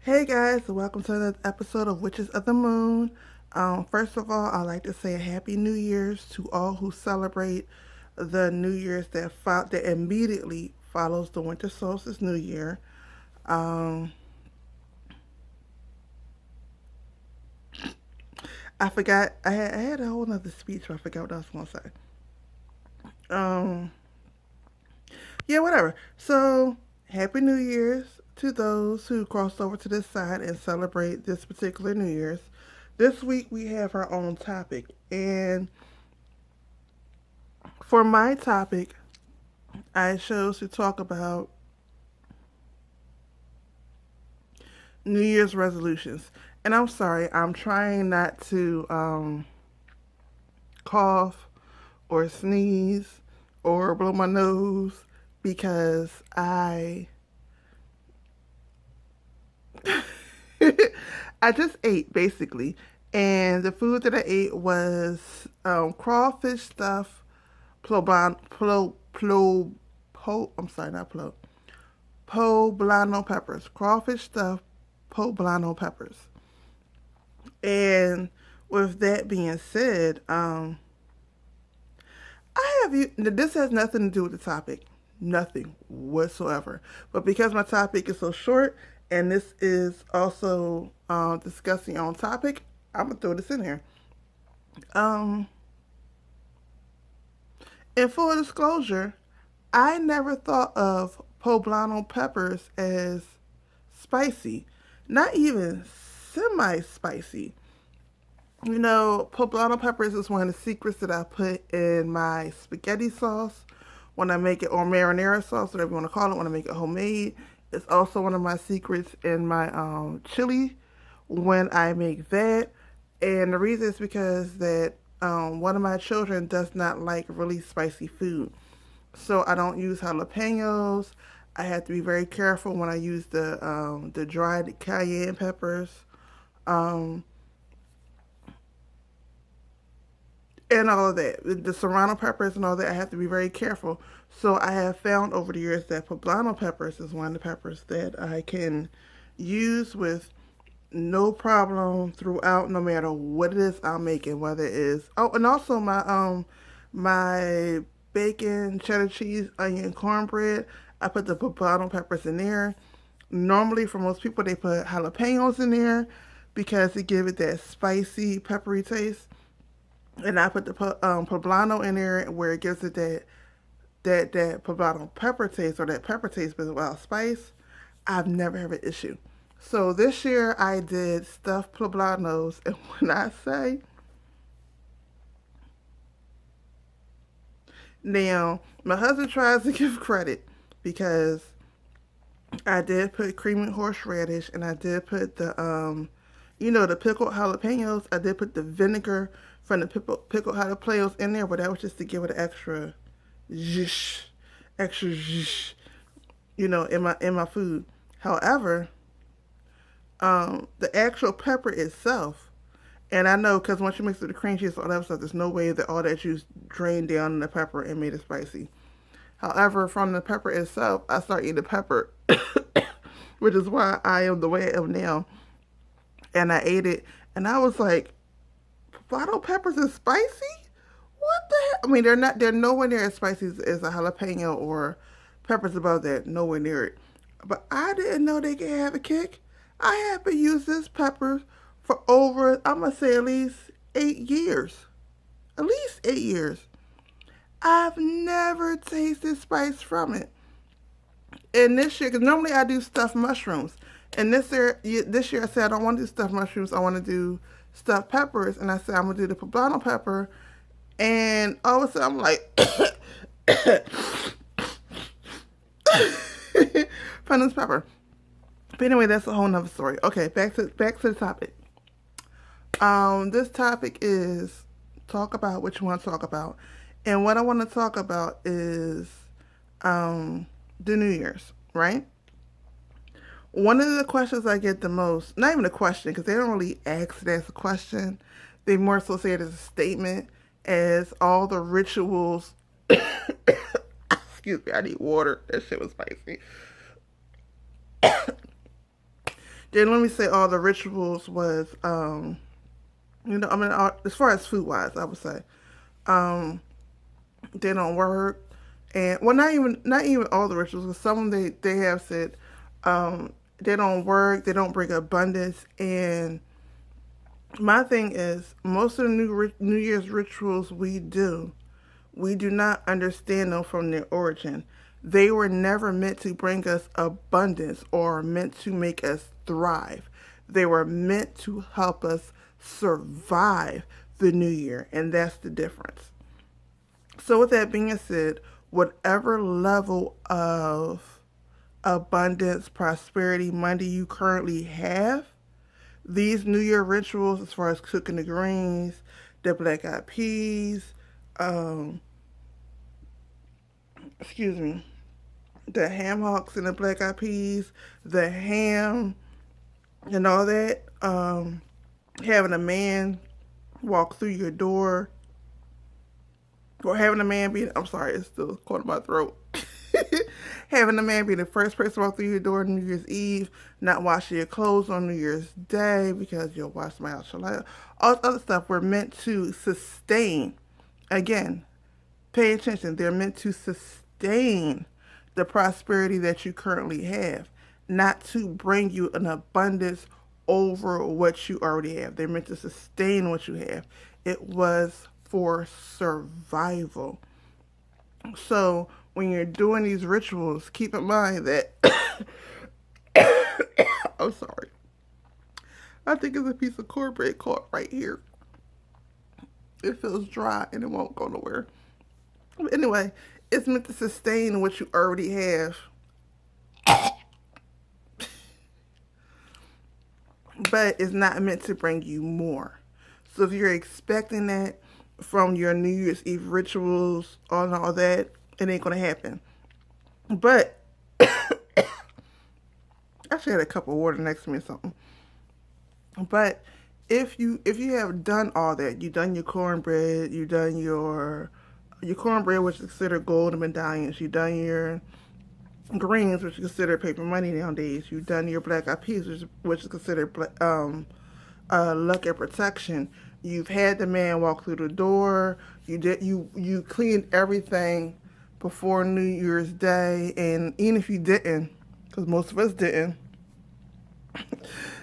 Hey guys, welcome to another episode of Witches of the Moon. First of all, I'd like to say a Happy New Year's to all who celebrate the New Year's that immediately follows the Winter Solstice New Year. Um, I forgot I had a whole nother speech, but I forgot what I was going to say. Um, yeah, whatever. So, Happy New Year's to those who crossed over to this side and celebrate this particular New Year's. This week we have our own topic, and for my topic, I chose to talk about New Year's resolutions. And I'm sorry, I'm trying not to cough or sneeze or blow my nose because I just ate basically, and the food that I ate was crawfish stuffed I'm sorry, not poblano peppers, crawfish stuffed poblano peppers. And with that being said, I have you. This has nothing to do with the topic, nothing whatsoever. But because my topic is so short, and this is also discussing on topic, I'm gonna throw this in here. Um, in full disclosure, I never thought of poblano peppers as spicy, not even semi-spicy. Poblano peppers is one of the secrets that I put in my spaghetti sauce when I make it, or marinara sauce, whatever you want to call it, when I make it homemade. It's also one of my secrets in my chili when I make that. And the reason is because that one of my children does not like really spicy food. So I don't use jalapenos. I have to be very careful when I use the dried cayenne peppers. Um, and all of that. The serrano peppers and all that, I have to be very careful. So I have found over the years that poblano peppers is one of the peppers that I can use with no problem throughout, no matter what it is I'm making, whether it is and also my bacon, cheddar cheese, onion, cornbread. I put the poblano peppers in there. Normally, for most people, they put jalapenos in there because it give it that spicy, peppery taste, and I put the poblano in there where it gives it that poblano pepper taste or that pepper taste, but without spice. I've never had an issue. So this year I did stuffed poblanos, and when I say now, my husband tries to give credit because I did put creamy horseradish and I did put the pickled jalapenos. I did put the vinegar from the pickled jalapenos in there, but that was just to give it an extra zhish, extra zhish, in my food. However, the actual pepper itself, and I know because once you mix it with the cream cheese and all that stuff, there's no way that all that juice drained down in the pepper and made it spicy. However, from the pepper itself, I start eating the pepper, which is why I am the way I am now. And I ate it, and I was like, "Bottle peppers is spicy? What the heck?" I mean, they're nowhere near as spicy as a jalapeno or peppers above that, nowhere near it. But I didn't know they could have a kick. I have been using this pepper for over, I'm gonna say at least 8 years. At least 8 years. I've never tasted spice from it. And this year, because normally I do stuffed mushrooms, and this year I said I don't want to do stuffed mushrooms. I want to do stuffed peppers, and I said I'm gonna do the poblano pepper. And all of a sudden I'm like, from this pepper. But anyway, that's a whole nother story. Okay, back to the topic. This topic is talk about what you want to talk about, and what I want to talk about is the New Year's, right? One of the questions I get the most, not even a question, because they don't really ask it as a question. They more so say it as a statement, as all the rituals. Excuse me, I need water. That shit was spicy. Then let me say all the rituals was, I mean, as far as food wise, I would say, um, they don't work, and well, not even all the rituals. 'Cause some of them they have said, they don't work, they don't bring abundance, and my thing is most of the New Year's rituals we do not understand them from their origin. They were never meant to bring us abundance or meant to make us thrive. They were meant to help us survive the new year, and that's the difference. So, with that being said, whatever level of abundance, prosperity, money you currently have, these New Year rituals, as far as cooking the greens, the black eyed peas, um, excuse me, the ham hocks and the black eyed peas, the ham and all that, having a man walk through your door, or having a man be, I'm sorry, it's still caught in my throat. Having a man be the first person to walk through your door on New Year's Eve, not washing your clothes on New Year's Day because you'll wash my house. All this other stuff were meant to sustain. Again, pay attention. They're meant to sustain the prosperity that you currently have, not to bring you an abundance over what you already have. They're meant to sustain what you have. It was for survival. So when you're doing these rituals, keep in mind that I'm sorry. I think it's a piece of cornbread caught right here. It feels dry and it won't go nowhere. But anyway, it's meant to sustain what you already have, but it's not meant to bring you more. So if you're expecting that from your New Year's Eve rituals and all that, it ain't gonna happen. But I actually had a cup of water next to me or something. But if you have done all that, you've done your cornbread, you've done your cornbread, which is considered golden medallions, you've done your greens, which is considered paper money nowadays, you've done your black eyed peas, which is considered luck and protection. You've had the man walk through the door. You cleaned everything before New Year's Day, and even if you didn't, because most of us didn't,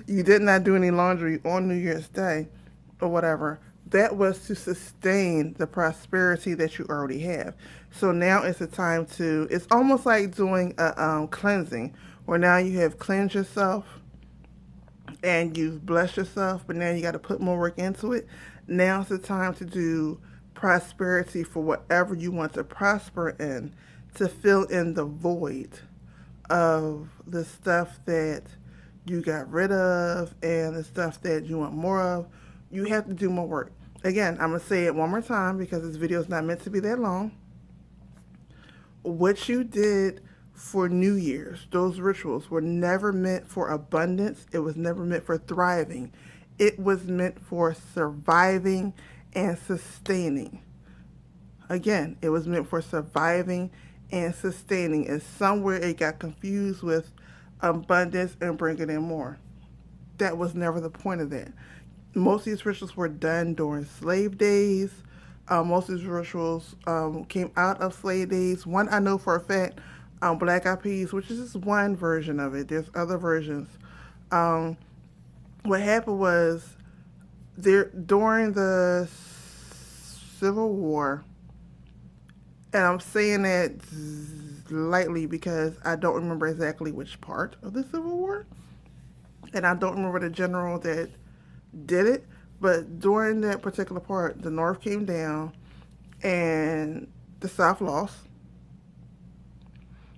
you did not do any laundry on New Year's Day or whatever. That was to sustain the prosperity that you already have. So now it's a time to. It's almost like doing a cleansing, where now you have cleansed yourself and you've blessed yourself, but now you got to put more work into it. Now's the time to do prosperity for whatever you want to prosper in, to fill in the void of the stuff that you got rid of and the stuff that you want more of. You have to do more work. Again, I'm going to say it one more time because this video is not meant to be that long. What you did for New Year's, those rituals were never meant for abundance. It was never meant for thriving. It was meant for surviving and sustaining. Again, it was meant for surviving and sustaining. And somewhere it got confused with abundance and bringing in more. That was never the point of that. Most of these rituals were done during slave days. Most of these rituals came out of slave days. One I know for a fact, black eyed peas, which is just one version of it. There's other versions. What happened was there during the Civil War, and I'm saying that lightly because I don't remember exactly which part of the Civil War, and I don't remember the general that did it, but during that particular part, the North came down and the South lost.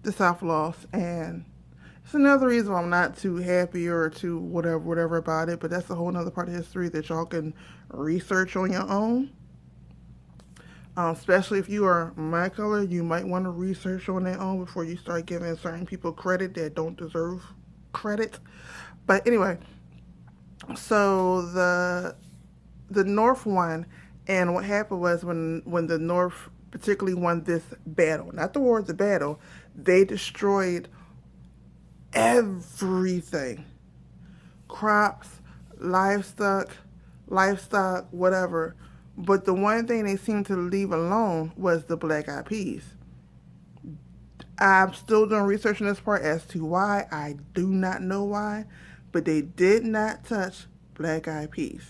The South lost, and it's another reason why I'm not too happy or too whatever about it, but that's a whole nother part of history that y'all can research on your own. Especially if you are my color, you might want to research on their own before you start giving certain people credit that don't deserve credit. But anyway, so the North won, and what happened was when the North particularly won this battle, not the war, the battle, they destroyed everything. crops, livestock, whatever. But the one thing they seemed to leave alone was the black eyed peas. I'm still doing research on this part as to why. I do not know why, but they did not touch black eyed peas.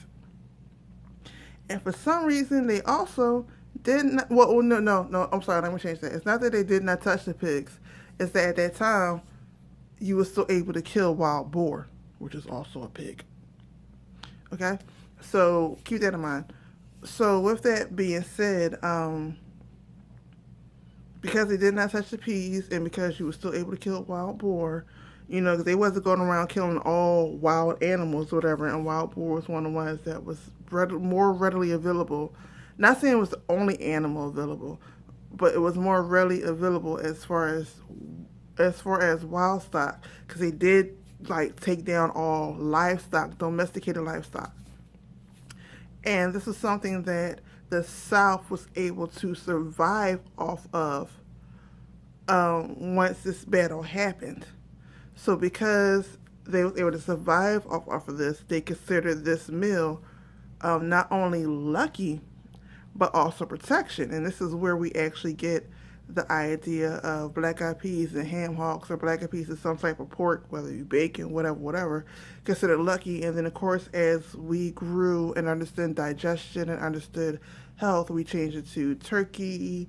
And for some reason, they also did not. Well, no. I'm sorry. Let me change that. It's not that they did not touch the pigs. It's that at that time, you were still able to kill wild boar, which is also a pig. Okay, so keep that in mind. So with that being said, because they did not touch the peas, and because you were still able to kill wild boar, because they wasn't going around killing all wild animals or whatever, and wild boar was one of the ones that was more readily available. Not saying it was the only animal available, but it was more readily available as far as wild stock, because they did take down all livestock, domesticated livestock. And this is something that the South was able to survive off of once this battle happened. So because they were able to survive off of this, they considered this meal not only lucky, but also protection. And this is where we actually get the idea of black eyed peas and ham hocks, or black eyed peas is some type of pork, whether you bacon, whatever, considered lucky. And then, of course, as we grew and understood digestion and understood health, we changed it to turkey,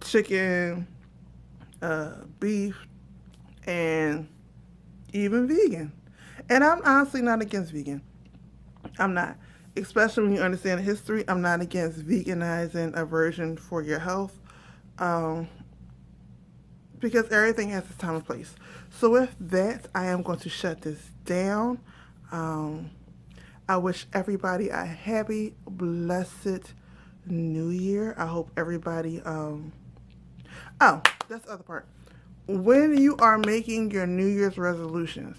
chicken, beef, and even vegan. And I'm honestly not against vegan. I'm not. Especially when you understand history, I'm not against veganizing a version for your health, because everything has its time and place. So with that, I am going to shut this down. I wish everybody a happy, blessed New Year. I hope everybody, oh, that's the other part. When you are making your New Year's resolutions,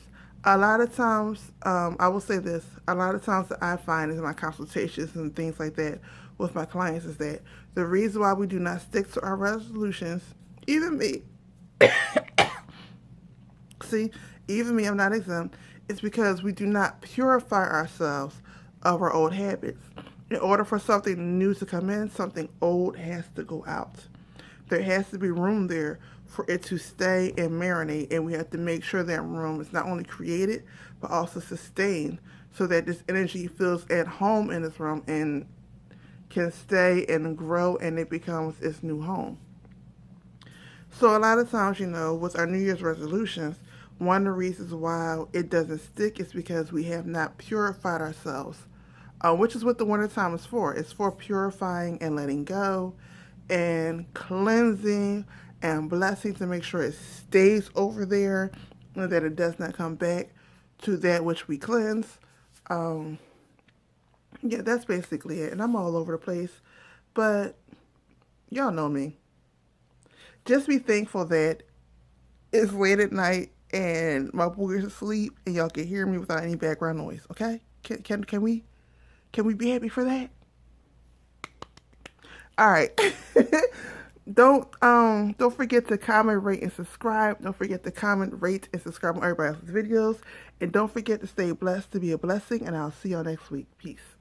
a lot of times, I will say this, a lot of times that I find in my consultations and things like that with my clients is that the reason why we do not stick to our resolutions, even me, see, even me, I'm not exempt, it's because we do not purify ourselves of our old habits. In order for something new to come in, something old has to go out. There has to be room there for it to stay and marinate, and we have to make sure that room is not only created but also sustained, so that this energy feels at home in this room and can stay and grow, and it becomes its new home. So a lot of times, with our New Year's resolutions, one of the reasons why it doesn't stick is because we have not purified ourselves, which is what the wintertime is for. It's for purifying and letting go and cleansing and blessing, to make sure it stays over there and that it does not come back to that which we cleanse. Yeah, that's basically it. And I'm all over the place, but y'all know me. Just be thankful that it's late at night and my boys are asleep and y'all can hear me without any background noise. Okay? Can we be happy for that? All right. Don't forget to comment, rate, and subscribe. Don't forget to comment, rate, and subscribe on everybody else's videos. And don't forget to stay blessed to be a blessing. And I'll see y'all next week. Peace.